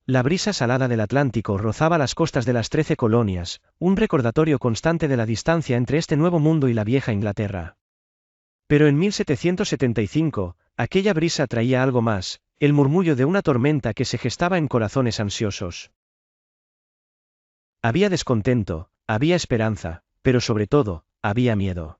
La brisa salada del Atlántico rozaba las costas de las 13 colonias, un recordatorio constante de la distancia entre este nuevo mundo y la vieja Inglaterra. Pero en 1775, aquella brisa traía algo más, el murmullo de una tormenta que se gestaba en corazones ansiosos. Había descontento, había esperanza, pero sobre todo, había miedo.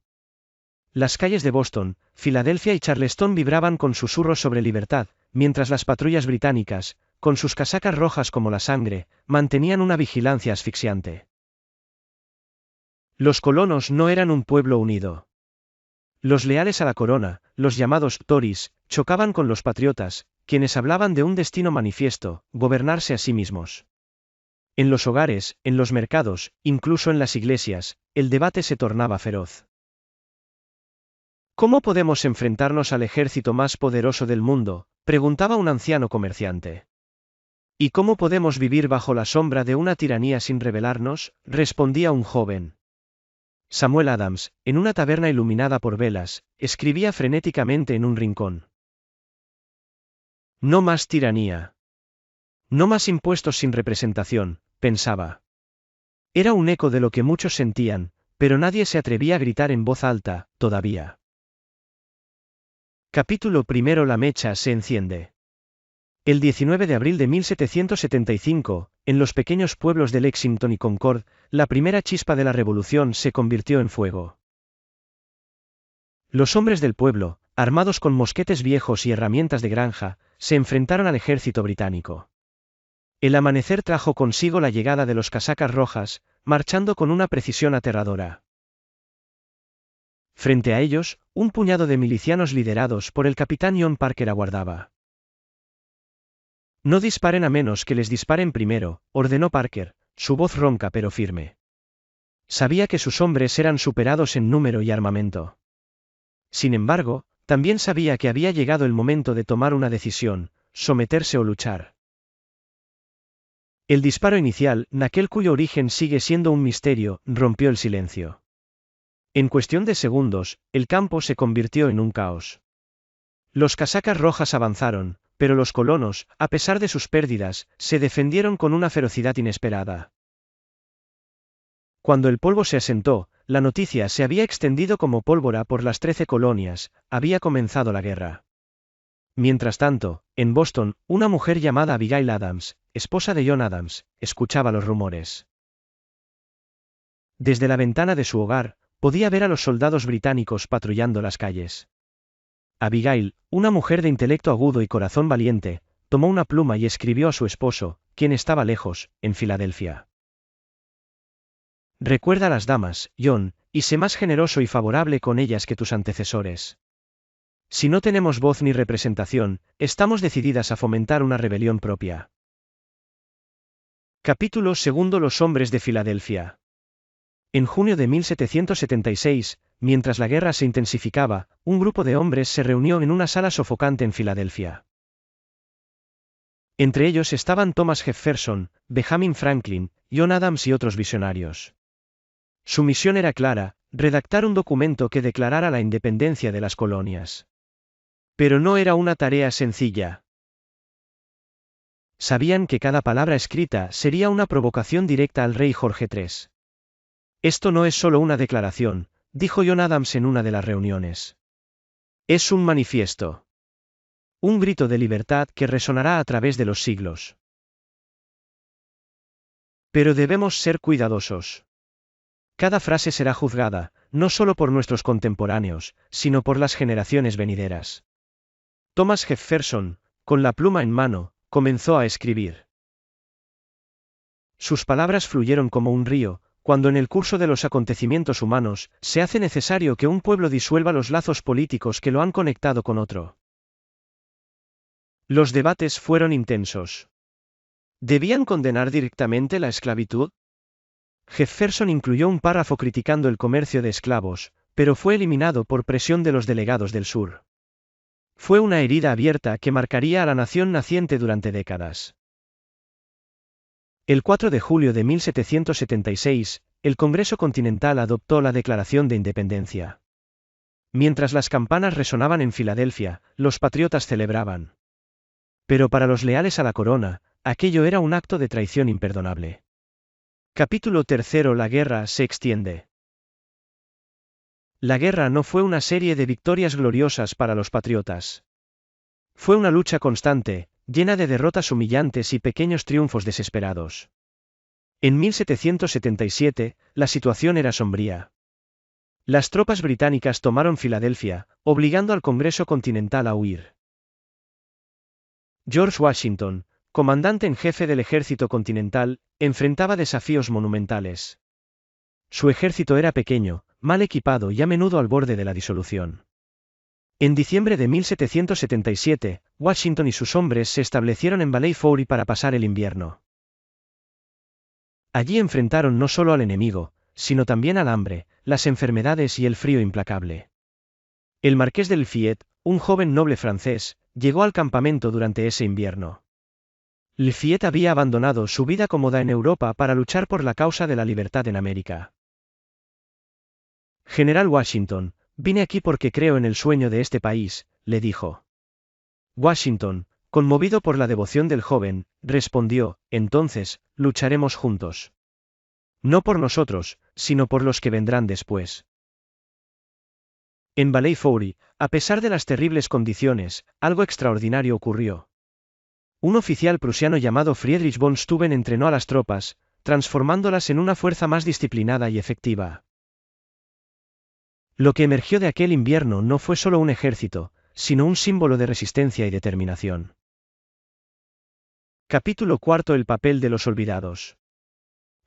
Las calles de Boston, Filadelfia y Charleston vibraban con susurros sobre libertad, mientras las patrullas británicas, con sus casacas rojas como la sangre, mantenían una vigilancia asfixiante. Los colonos no eran un pueblo unido. Los leales a la corona, los llamados Tories, chocaban con los patriotas, quienes hablaban de un destino manifiesto, gobernarse a sí mismos. En los hogares, en los mercados, incluso en las iglesias, el debate se tornaba feroz. ¿Cómo podemos enfrentarnos al ejército más poderoso del mundo?, preguntaba un anciano comerciante. ¿Y cómo podemos vivir bajo la sombra de una tiranía sin rebelarnos?, respondía un joven. Samuel Adams, en una taberna iluminada por velas, escribía frenéticamente en un rincón. No más tiranía. No más impuestos sin representación, pensaba. Era un eco de lo que muchos sentían, pero nadie se atrevía a gritar en voz alta, todavía. Capítulo primero. La mecha se enciende. El 19 de abril de 1775, en los pequeños pueblos de Lexington y Concord, la primera chispa de la revolución se convirtió en fuego. Los hombres del pueblo, armados con mosquetes viejos y herramientas de granja, se enfrentaron al ejército británico. El amanecer trajo consigo la llegada de los casacas rojas, marchando con una precisión aterradora. Frente a ellos, un puñado de milicianos liderados por el capitán John Parker aguardaba. No disparen a menos que les disparen primero, ordenó Parker, su voz ronca pero firme. Sabía que sus hombres eran superados en número y armamento. Sin embargo, también sabía que había llegado el momento de tomar una decisión, someterse o luchar. El disparo inicial, aquel cuyo origen sigue siendo un misterio, rompió el silencio. En cuestión de segundos, el campo se convirtió en un caos. Los casacas rojas avanzaron, pero los colonos, a pesar de sus pérdidas, se defendieron con una ferocidad inesperada. Cuando el polvo se asentó, la noticia se había extendido como pólvora por las 13 colonias, había comenzado la guerra. Mientras tanto, en Boston, una mujer llamada Abigail Adams, esposa de John Adams, escuchaba los rumores. Desde la ventana de su hogar, podía ver a los soldados británicos patrullando las calles. Abigail, una mujer de intelecto agudo y corazón valiente, tomó una pluma y escribió a su esposo, quien estaba lejos, en Filadelfia. Recuerda a las damas, John, y sé más generoso y favorable con ellas que tus antecesores. Si no tenemos voz ni representación, estamos decididas a fomentar una rebelión propia. Capítulo segundo. Los hombres de Filadelfia. En junio de 1776, mientras la guerra se intensificaba, un grupo de hombres se reunió en una sala sofocante en Filadelfia. Entre ellos estaban Thomas Jefferson, Benjamin Franklin, John Adams y otros visionarios. Su misión era clara, redactar un documento que declarara la independencia de las colonias. Pero no era una tarea sencilla. Sabían que cada palabra escrita sería una provocación directa al rey Jorge III. Esto no es solo una declaración, dijo John Adams en una de las reuniones. Es un manifiesto. Un grito de libertad que resonará a través de los siglos. Pero debemos ser cuidadosos. Cada frase será juzgada, no solo por nuestros contemporáneos, sino por las generaciones venideras. Thomas Jefferson, con la pluma en mano, comenzó a escribir. Sus palabras fluyeron como un río, cuando en el curso de los acontecimientos humanos, se hace necesario que un pueblo disuelva los lazos políticos que lo han conectado con otro. Los debates fueron intensos. ¿Debían condenar directamente la esclavitud? Jefferson incluyó un párrafo criticando el comercio de esclavos, pero fue eliminado por presión de los delegados del sur. Fue una herida abierta que marcaría a la nación naciente durante décadas. El 4 de julio de 1776, el Congreso Continental adoptó la Declaración de Independencia. Mientras las campanas resonaban en Filadelfia, los patriotas celebraban. Pero para los leales a la corona, aquello era un acto de traición imperdonable. Capítulo 3. La guerra se extiende. La guerra no fue una serie de victorias gloriosas para los patriotas. Fue una lucha constante, llena de derrotas humillantes y pequeños triunfos desesperados. En 1777, la situación era sombría. Las tropas británicas tomaron Filadelfia, obligando al Congreso Continental a huir. George Washington, comandante en jefe del ejército continental, enfrentaba desafíos monumentales. Su ejército era pequeño, mal equipado y a menudo al borde de la disolución. En diciembre de 1777, Washington y sus hombres se establecieron en Valley Forge para pasar el invierno. Allí enfrentaron no solo al enemigo, sino también al hambre, las enfermedades y el frío implacable. El marqués de Lafayette, un joven noble francés, llegó al campamento durante ese invierno. Lafayette había abandonado su vida cómoda en Europa para luchar por la causa de la libertad en América. General Washington, vine aquí porque creo en el sueño de este país, le dijo. Washington, conmovido por la devoción del joven, respondió, entonces, lucharemos juntos. No por nosotros, sino por los que vendrán después. En Valley Forge, a pesar de las terribles condiciones, algo extraordinario ocurrió. Un oficial prusiano llamado Friedrich von Steuben entrenó a las tropas, transformándolas en una fuerza más disciplinada y efectiva. Lo que emergió de aquel invierno no fue solo un ejército, sino un símbolo de resistencia y determinación. Capítulo 4. El papel de los olvidados.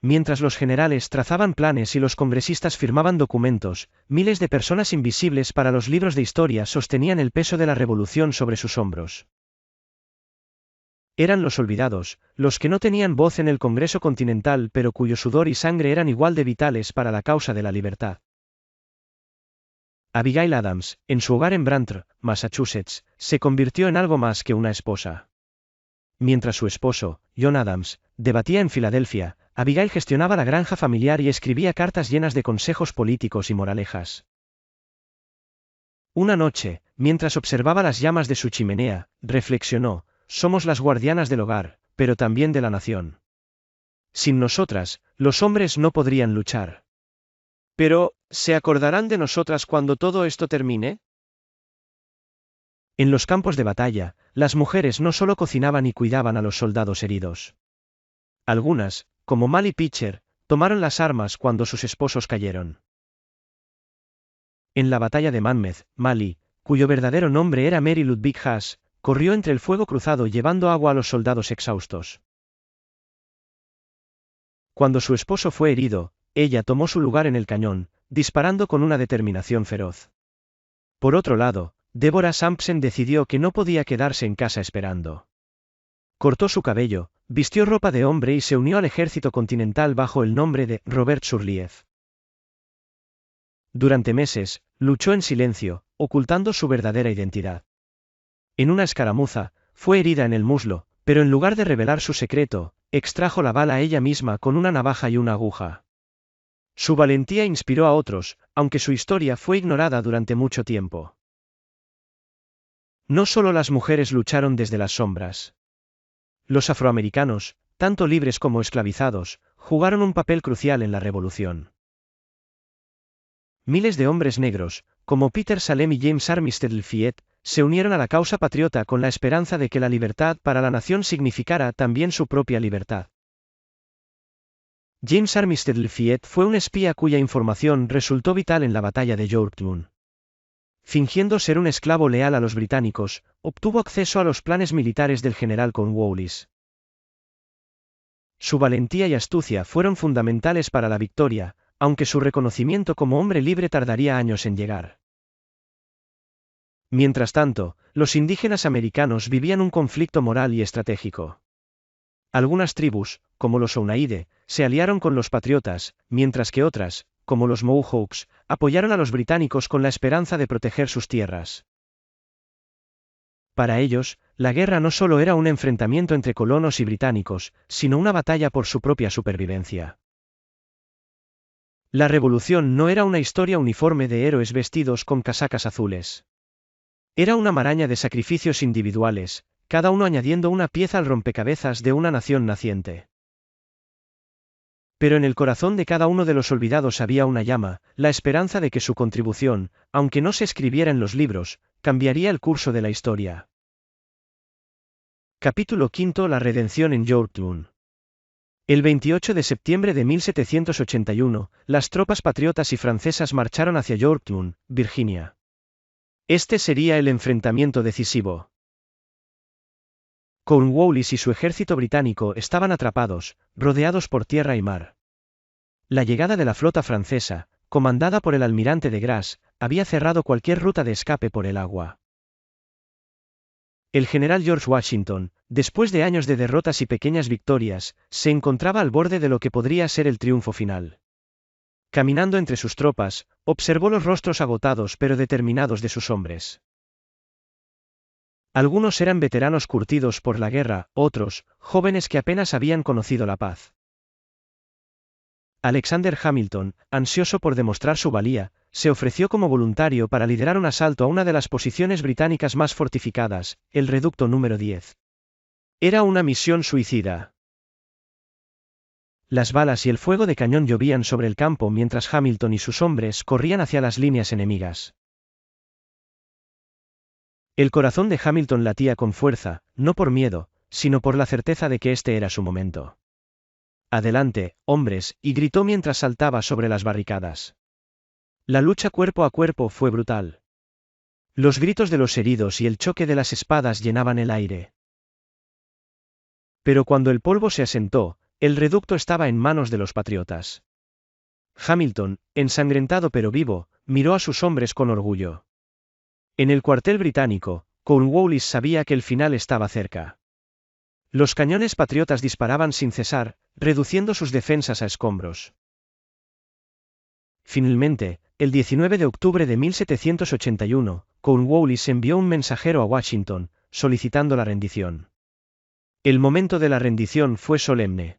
Mientras los generales trazaban planes y los congresistas firmaban documentos, miles de personas invisibles para los libros de historia sostenían el peso de la revolución sobre sus hombros. Eran los olvidados, los que no tenían voz en el Congreso Continental pero cuyo sudor y sangre eran igual de vitales para la causa de la libertad. Abigail Adams, en su hogar en Brantor, Massachusetts, se convirtió en algo más que una esposa. Mientras su esposo, John Adams, debatía en Filadelfia, Abigail gestionaba la granja familiar y escribía cartas llenas de consejos políticos y moralejas. Una noche, mientras observaba las llamas de su chimenea, reflexionó, somos las guardianas del hogar, pero también de la nación. Sin nosotras, los hombres no podrían luchar. Pero, ¿se acordarán de nosotras cuando todo esto termine? En los campos de batalla, las mujeres no solo cocinaban y cuidaban a los soldados heridos. Algunas, como Molly Pitcher, tomaron las armas cuando sus esposos cayeron. En la batalla de Monmouth, Molly, cuyo verdadero nombre era Mary Ludwig Haas, corrió entre el fuego cruzado llevando agua a los soldados exhaustos. Cuando su esposo fue herido, ella tomó su lugar en el cañón, disparando con una determinación feroz. Por otro lado, Deborah Sampson decidió que no podía quedarse en casa esperando. Cortó su cabello, vistió ropa de hombre y se unió al ejército continental bajo el nombre de Robert Surlieff. Durante meses, luchó en silencio, ocultando su verdadera identidad. En una escaramuza, fue herida en el muslo, pero en lugar de revelar su secreto, extrajo la bala ella misma con una navaja y una aguja. Su valentía inspiró a otros, aunque su historia fue ignorada durante mucho tiempo. No solo las mujeres lucharon desde las sombras. Los afroamericanos, tanto libres como esclavizados, jugaron un papel crucial en la revolución. Miles de hombres negros, como Peter Salem y James Armistead Lafayette, se unieron a la causa patriota con la esperanza de que la libertad para la nación significara también su propia libertad. James Armistead Lafayette fue un espía cuya información resultó vital en la batalla de Yorktown. Fingiendo ser un esclavo leal a los británicos, obtuvo acceso a los planes militares del general Cornwallis. Su valentía y astucia fueron fundamentales para la victoria, aunque su reconocimiento como hombre libre tardaría años en llegar. Mientras tanto, los indígenas americanos vivían un conflicto moral y estratégico. Algunas tribus, como los Oneida, se aliaron con los patriotas, mientras que otras, como los Mohawks, apoyaron a los británicos con la esperanza de proteger sus tierras. Para ellos, la guerra no solo era un enfrentamiento entre colonos y británicos, sino una batalla por su propia supervivencia. La revolución no era una historia uniforme de héroes vestidos con casacas azules. Era una maraña de sacrificios individuales, cada uno añadiendo una pieza al rompecabezas de una nación naciente. Pero en el corazón de cada uno de los olvidados había una llama, la esperanza de que su contribución, aunque no se escribiera en los libros, cambiaría el curso de la historia. Capítulo V. La redención en Yorktown. El 28 de septiembre de 1781, las tropas patriotas y francesas marcharon hacia Yorktown, Virginia. Este sería el enfrentamiento decisivo. Cornwallis y su ejército británico estaban atrapados, rodeados por tierra y mar. La llegada de la flota francesa, comandada por el almirante de Grasse, había cerrado cualquier ruta de escape por el agua. El general George Washington, después de años de derrotas y pequeñas victorias, se encontraba al borde de lo que podría ser el triunfo final. Caminando entre sus tropas, observó los rostros agotados pero determinados de sus hombres. Algunos eran veteranos curtidos por la guerra, otros, jóvenes que apenas habían conocido la paz. Alexander Hamilton, ansioso por demostrar su valía, se ofreció como voluntario para liderar un asalto a una de las posiciones británicas más fortificadas, el reducto número 10. Era una misión suicida. Las balas y el fuego de cañón llovían sobre el campo mientras Hamilton y sus hombres corrían hacia las líneas enemigas. El corazón de Hamilton latía con fuerza, no por miedo, sino por la certeza de que este era su momento. «Adelante, hombres», y gritó mientras saltaba sobre las barricadas. La lucha cuerpo a cuerpo fue brutal. Los gritos de los heridos y el choque de las espadas llenaban el aire. Pero cuando el polvo se asentó, el reducto estaba en manos de los patriotas. Hamilton, ensangrentado pero vivo, miró a sus hombres con orgullo. En el cuartel británico, Cornwallis sabía que el final estaba cerca. Los cañones patriotas disparaban sin cesar, reduciendo sus defensas a escombros. Finalmente, el 19 de octubre de 1781, Cornwallis envió un mensajero a Washington, solicitando la rendición. El momento de la rendición fue solemne.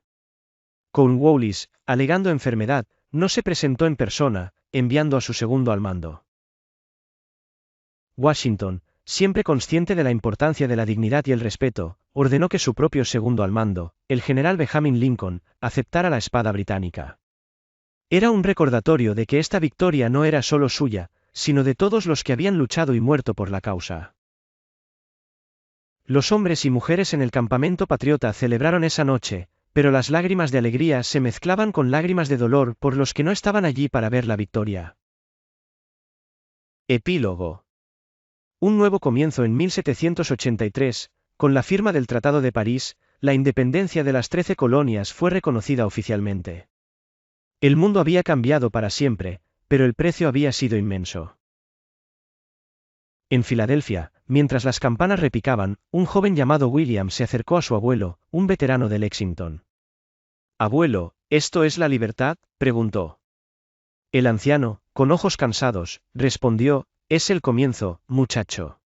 Cornwallis, alegando enfermedad, no se presentó en persona, enviando a su segundo al mando. Washington, siempre consciente de la importancia de la dignidad y el respeto, ordenó que su propio segundo al mando, el general Benjamin Lincoln, aceptara la espada británica. Era un recordatorio de que esta victoria no era solo suya, sino de todos los que habían luchado y muerto por la causa. Los hombres y mujeres en el campamento patriota celebraron esa noche, pero las lágrimas de alegría se mezclaban con lágrimas de dolor por los que no estaban allí para ver la victoria. Epílogo. Un nuevo comienzo en 1783, con la firma del Tratado de París, la independencia de las 13 colonias fue reconocida oficialmente. El mundo había cambiado para siempre, pero el precio había sido inmenso. En Filadelfia, mientras las campanas repicaban, un joven llamado William se acercó a su abuelo, un veterano de Lexington. «Abuelo, ¿esto es la libertad?», preguntó. El anciano, con ojos cansados, respondió: «Es el comienzo, muchacho.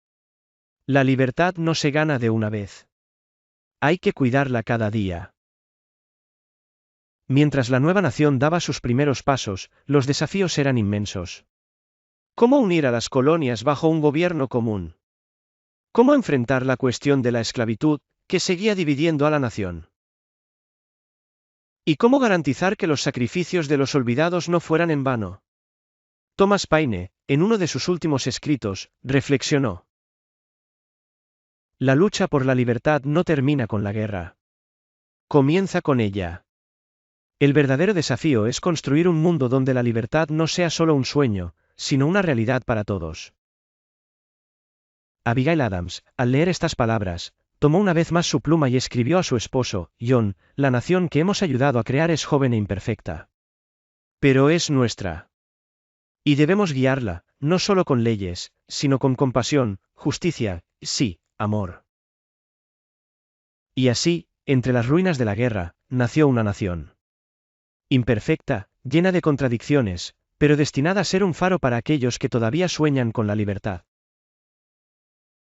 La libertad no se gana de una vez. Hay que cuidarla cada día». Mientras la nueva nación daba sus primeros pasos, los desafíos eran inmensos. ¿Cómo unir a las colonias bajo un gobierno común? ¿Cómo enfrentar la cuestión de la esclavitud, que seguía dividiendo a la nación? ¿Y cómo garantizar que los sacrificios de los olvidados no fueran en vano? Thomas Paine, en uno de sus últimos escritos, reflexionó: «La lucha por la libertad no termina con la guerra. Comienza con ella. El verdadero desafío es construir un mundo donde la libertad no sea solo un sueño, sino una realidad para todos». Abigail Adams, al leer estas palabras, tomó una vez más su pluma y escribió a su esposo, John: «La nación que hemos ayudado a crear es joven e imperfecta. Pero es nuestra. Y debemos guiarla, no solo con leyes, sino con compasión, justicia, sí, amor». Y así, entre las ruinas de la guerra, nació una nación. Imperfecta, llena de contradicciones, pero destinada a ser un faro para aquellos que todavía sueñan con la libertad.